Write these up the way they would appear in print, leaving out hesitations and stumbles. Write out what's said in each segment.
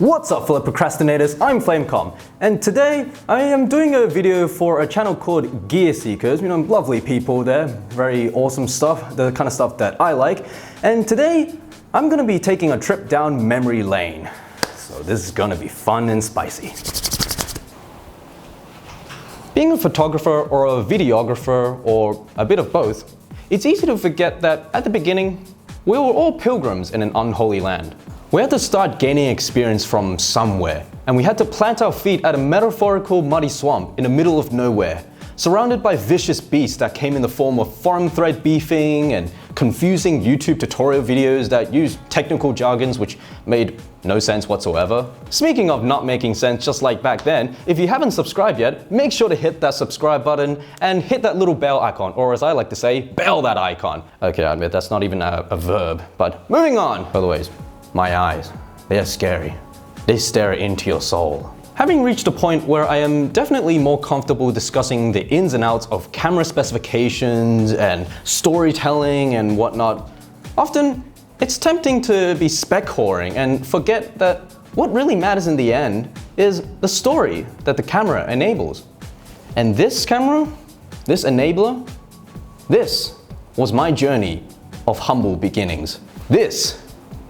What's up fellow procrastinators, I'm FlameCom, and today I am doing a video for a channel called Gear Seekers. You know, lovely people there, very awesome stuff, the kind of stuff that I like. And today I'm going to be taking a trip down memory lane. So this is going to be fun and spicy. Being a photographer or a videographer or a bit of both, it's easy to forget that at the beginning we were all pilgrims in an unholy land. We had to start gaining experience from somewhere, and we had to plant our feet at a metaphorical muddy swamp in the middle of nowhere, surrounded by vicious beasts that came in the form of forum thread beefing and confusing YouTube tutorial videos that used technical jargons which made no sense whatsoever. Speaking of not making sense just like back then, if you haven't subscribed yet, make sure to hit that subscribe button and hit that little bell icon, or as I like to say, bell that icon. Okay, I admit that's not even a verb, but moving on. By the way, my eyes, they are scary. They stare into your soul. Having reached a point where I am definitely more comfortable discussing the ins and outs of camera specifications and storytelling and whatnot, often it's tempting to be spec whoring and forget that what really matters in the end is the story that the camera enables. And this camera, this enabler, this was my journey of humble beginnings. This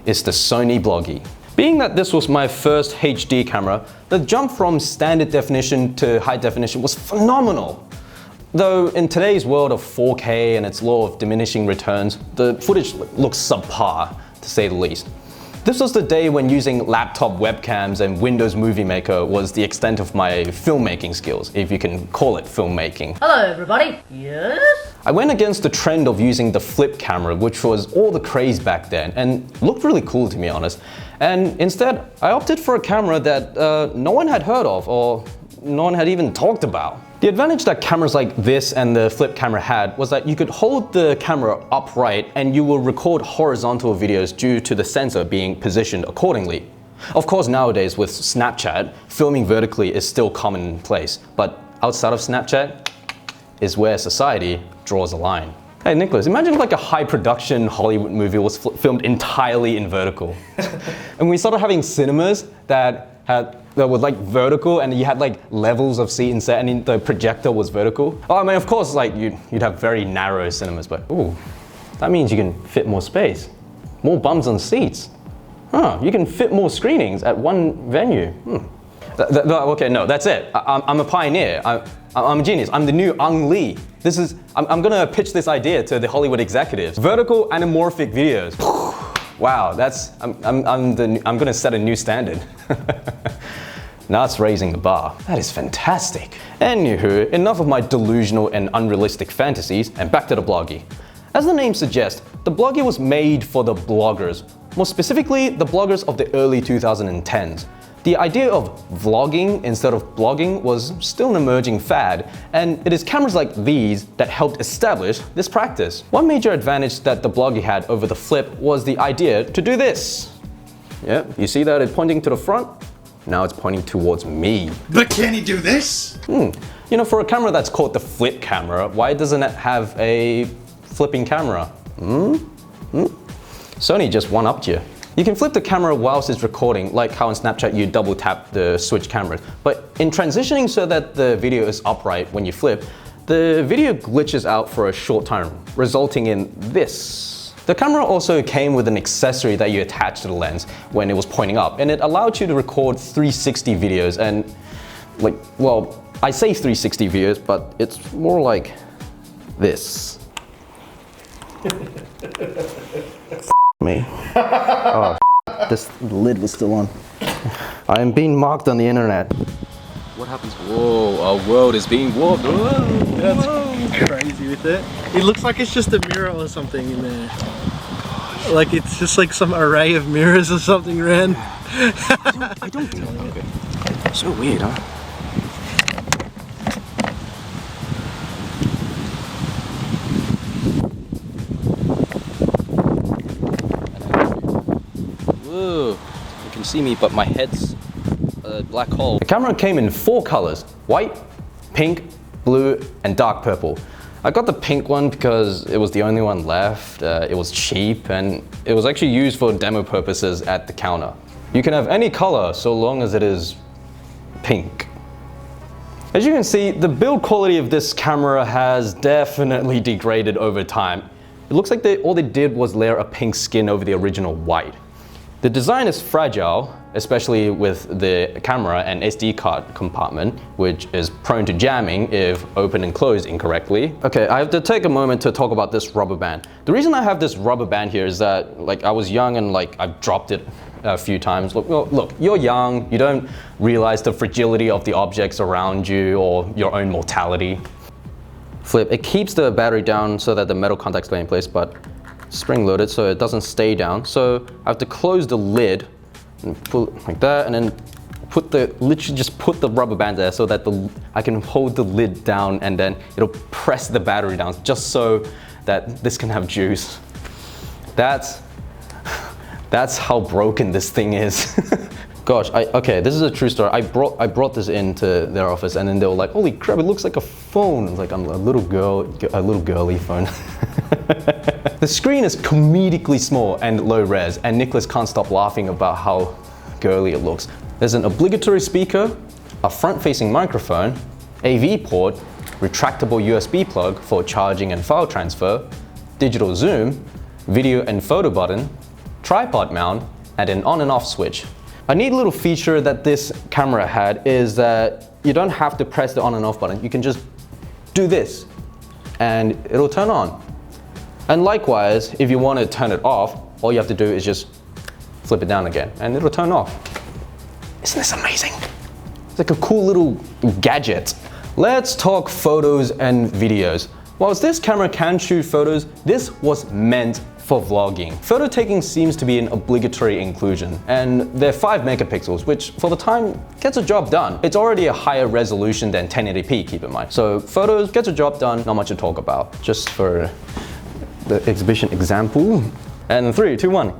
is the Sony Bloggie. Being that this was my first HD camera, the jump from standard definition to high definition was phenomenal. Though in today's world of 4K and its law of diminishing returns, the footage looks subpar, to say the least. This was the day when using laptop webcams and Windows Movie Maker was the extent of my filmmaking skills, if you can call it filmmaking. Hello everybody. Yes? I went against the trend of using the flip camera, which was all the craze back then and looked really cool to be honest. And instead, I opted for a camera that no one had heard of or no one had even talked about. The advantage that cameras like this and the flip camera had was that you could hold the camera upright and you will record horizontal videos due to the sensor being positioned accordingly. Of course, nowadays with Snapchat, filming vertically is still commonplace, but outside of Snapchat is where society draws a line. Hey Nicholas, imagine like a high production Hollywood movie was filmed entirely in vertical. And we started having cinemas that were like vertical and you had like levels of seat and set and the projector was vertical. Oh, I mean, of course, like you'd have very narrow cinemas, but ooh, that means you can fit more space, more bums on seats. Huh, you can fit more screenings at one venue. Okay, no, that's it. I'm a pioneer. I'm a genius. I'm the new Ang Lee. I'm gonna pitch this idea to the Hollywood executives. Vertical anamorphic videos. Wow, I'm gonna set a new standard. Now it's raising the bar. That is fantastic. Anywho, enough of my delusional and unrealistic fantasies, and back to the Bloggie. As the name suggests, the Bloggie was made for the bloggers, more specifically the bloggers of the early 2010s. The idea of vlogging instead of blogging was still an emerging fad, and it is cameras like these that helped establish this practice. One major advantage that the Bloggie had over the flip was the idea to do this. Yep, you see that it's pointing to the front? Now it's pointing towards me. But can he do this? You know, for a camera that's called the flip camera, why doesn't it have a flipping camera? Sony just one-upped you. You can flip the camera whilst it's recording, like how in Snapchat you double tap the switch cameras. But in transitioning so that the video is upright when you flip, the video glitches out for a short time, resulting in this. The camera also came with an accessory that you attach to the lens when it was pointing up, and it allowed you to record 360 videos and well, I say 360 videos, but it's more like this. Me. Oh, this lid was still on. I am being mocked on the internet. What happens? Whoa, our world is being warped. That's crazy with it. It looks like it's just a mirror or something in there. Gosh. Like it's just like some array of mirrors or something, Ren. I don't think. Okay. So weird, huh? Whoa, you can see me, but my head's a black hole. The camera came in 4 colors: white, pink, blue, and dark purple. I got the pink one because it was the only one left, it was cheap, and it was actually used for demo purposes at the counter. You can have any color so long as it is pink. As you can see, the build quality of this camera has definitely degraded over time. It looks like all they did was layer a pink skin over the original white. The design is fragile, especially with the camera and SD card compartment, which is prone to jamming if opened and closed incorrectly. Okay, I have to take a moment to talk about this rubber band. The reason I have this rubber band here is that I was young and I've dropped it a few times. Look, you're young, you don't realize the fragility of the objects around you or your own mortality. Flip, it keeps the battery down so that the metal contacts stay in place, but spring loaded so it doesn't stay down. So I have to close the lid and pull it like that, and then literally just put the rubber band there so that I can hold the lid down, and then it'll press the battery down just so that this can have juice. That's how broken this thing is. Gosh, okay, this is a true story. I brought this into their office, and then they were like, "Holy crap! It looks like a phone." It's like I'm a little girly phone. The screen is comedically small and low res, and Nicholas can't stop laughing about how girly it looks. There's an obligatory speaker, a front-facing microphone, AV port, retractable USB plug for charging and file transfer, digital zoom, video and photo button, tripod mount, and an on and off switch. A neat little feature that this camera had is that you don't have to press the on and off button. You can just do this and it'll turn on. And likewise, if you want to turn it off, all you have to do is just flip it down again and it'll turn off. Isn't this amazing? It's like a cool little gadget. Let's talk photos and videos. Whilst this camera can shoot photos, this was meant for vlogging. Photo taking seems to be an obligatory inclusion, and they're 5 megapixels, which for the time gets a job done. It's already a higher resolution than 1080p, keep in mind. So photos gets a job done, not much to talk about. Just for the exhibition example. And 3, 2, 1.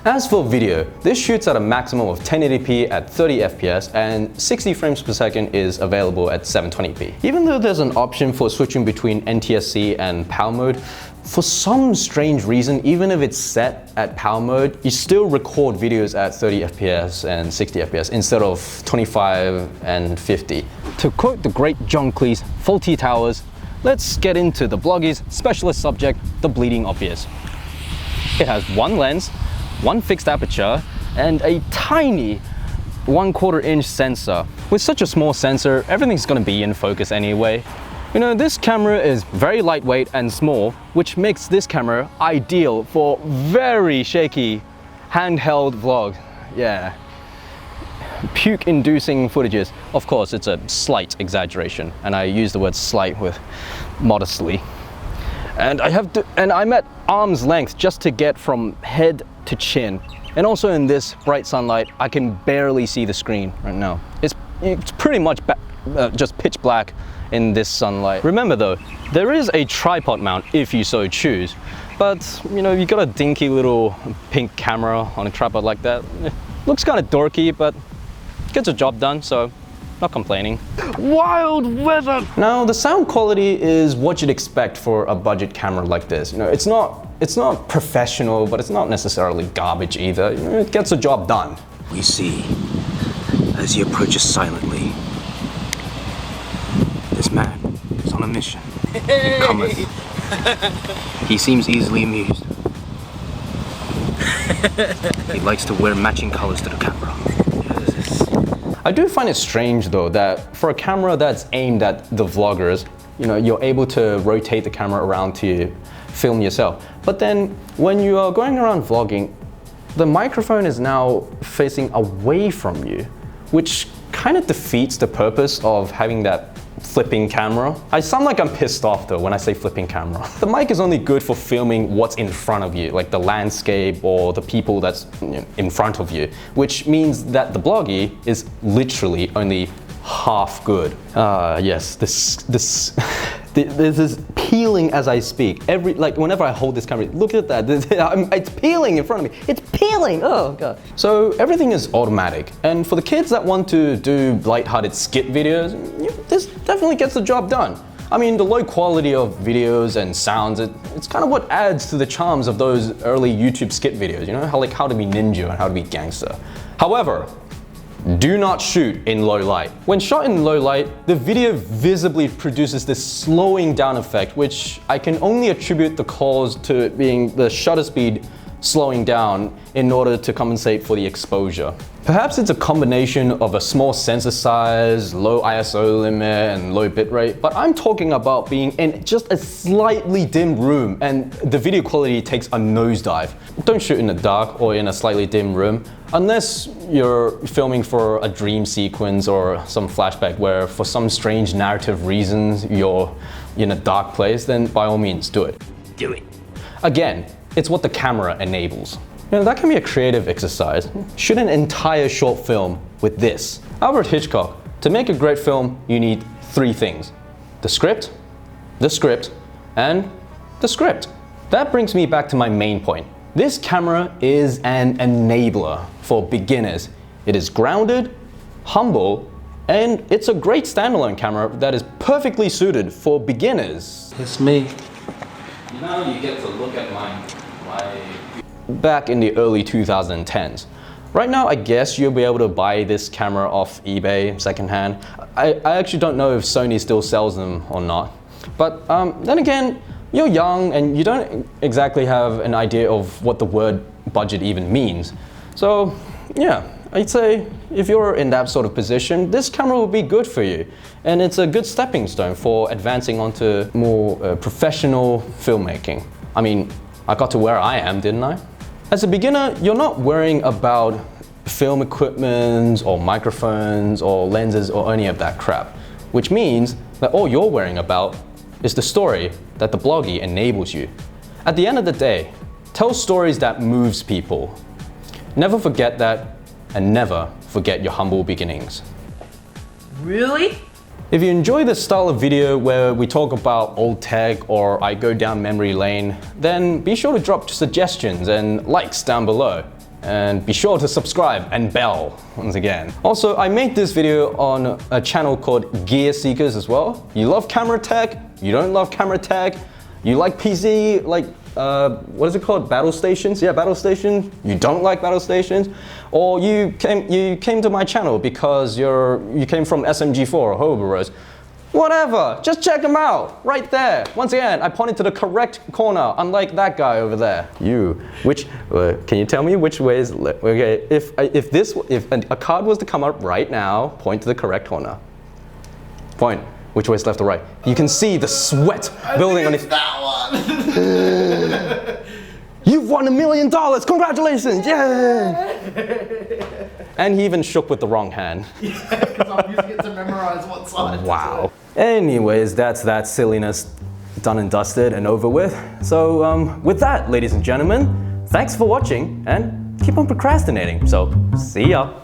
As for video, this shoots at a maximum of 1080p at 30 FPS and 60 frames per second is available at 720p. Even though there's an option for switching between NTSC and PAL mode, for some strange reason, even if it's set at PAL mode, you still record videos at 30 FPS and 60 FPS instead of 25 and 50. To quote the great John Cleese, faulty towers, let's get into the Bloggie's specialist subject, the bleeding obvious. It has one lens, one fixed aperture, and a tiny 1/4 inch sensor. With such a small sensor, everything's gonna be in focus anyway. You know, this camera is very lightweight and small, which makes this camera ideal for very shaky handheld vlog. Yeah. Puke-inducing footages. Of course, it's a slight exaggeration, and I use the word slight with modestly. And I'm at arm's length just to get from head to chin. And also in this bright sunlight, I can barely see the screen right now. It's pretty much just pitch black in this sunlight. Remember though, there is a tripod mount if you so choose, but you know, you got a dinky little pink camera on a tripod like that. Looks kind of dorky, but gets a job done, so not complaining. Wild weather! Now, the sound quality is what you'd expect for a budget camera like this. You know, it's not professional, but it's not necessarily garbage either. You know, it gets a job done. We see, as he approaches silently, this man is on a mission. He cometh. He seems easily amused. He likes to wear matching colors to the camera. I do find it strange though that for a camera that's aimed at the vloggers, you know, you're able to rotate the camera around to film yourself. But then when you are going around vlogging, the microphone is now facing away from you, which kind of defeats the purpose of having that flipping camera. I sound like I'm pissed off though when I say flipping camera. The mic is only good for filming what's in front of you, like the landscape or the people that's in front of you, which means that the Bloggie is literally only half good. Yes, this is peeling as I speak. Whenever I hold this camera, look at that. It's peeling in front of me. It's peeling. Oh god. So everything is automatic, and for the kids that want to do lighthearted skit videos, this definitely gets the job done. I mean, the low quality of videos and sounds, it's kind of what adds to the charms of those early YouTube skit videos, you know, how to be ninja and how to be gangster. However, do not shoot in low light. When shot in low light, the video visibly produces this slowing down effect, which I can only attribute the cause to it being the shutter speed slowing down in order to compensate for the exposure. Perhaps it's a combination of a small sensor size, low ISO limit, and low bitrate, but I'm talking about being in just a slightly dim room and the video quality takes a nosedive. Don't shoot in the dark or in a slightly dim room unless you're filming for a dream sequence or some flashback where for some strange narrative reasons you're in a dark place, then by all means do it. Do it. Again, it's what the camera enables. You know, that can be a creative exercise. Shoot an entire short film with this. Alfred Hitchcock, to make a great film, you need 3 things. The script, and the script. That brings me back to my main point. This camera is an enabler for beginners. It is grounded, humble, and it's a great standalone camera that is perfectly suited for beginners. It's me. Now you get to look at my back in the early 2010s. Right now, I guess you'll be able to buy this camera off eBay secondhand. I actually don't know if Sony still sells them or not. But then again, you're young and you don't exactly have an idea of what the word budget even means. So yeah, I'd say if you're in that sort of position, this camera will be good for you. And it's a good stepping stone for advancing onto more professional filmmaking. I mean, I got to where I am, didn't I? As a beginner, you're not worrying about film equipment or microphones or lenses or any of that crap, which means that all you're worrying about is the story that the Bloggie enables you. At the end of the day, tell stories that moves people. Never forget that, and never forget your humble beginnings. Really? If you enjoy this style of video where we talk about old tech or I go down memory lane, then be sure to drop suggestions and likes down below. And be sure to subscribe and bell once again. Also, I made this video on a channel called Gear Seekers as well. You love camera tech, you don't love camera tech, you like PC, like what is it called? Battle stations? Yeah, battle station. You don't like battle stations, or you came to my channel because you came from SMG4 or Hoberos. Whatever, just check them out right there. Once again, I pointed to the correct corner, unlike that guy over there. Can you tell me which way is left? Okay, if a card was to come up right now, point to the correct corner. Point. Which way is left or right? You can see the sweat building on his. That one. You've won $1 million! Congratulations! Yeah! And he even shook with the wrong hand. Yeah, because I'm using it to memorize what side. Wow. Anyways, that's that silliness done and dusted and over with. So with that, ladies and gentlemen, thanks for watching and keep on procrastinating. So see ya.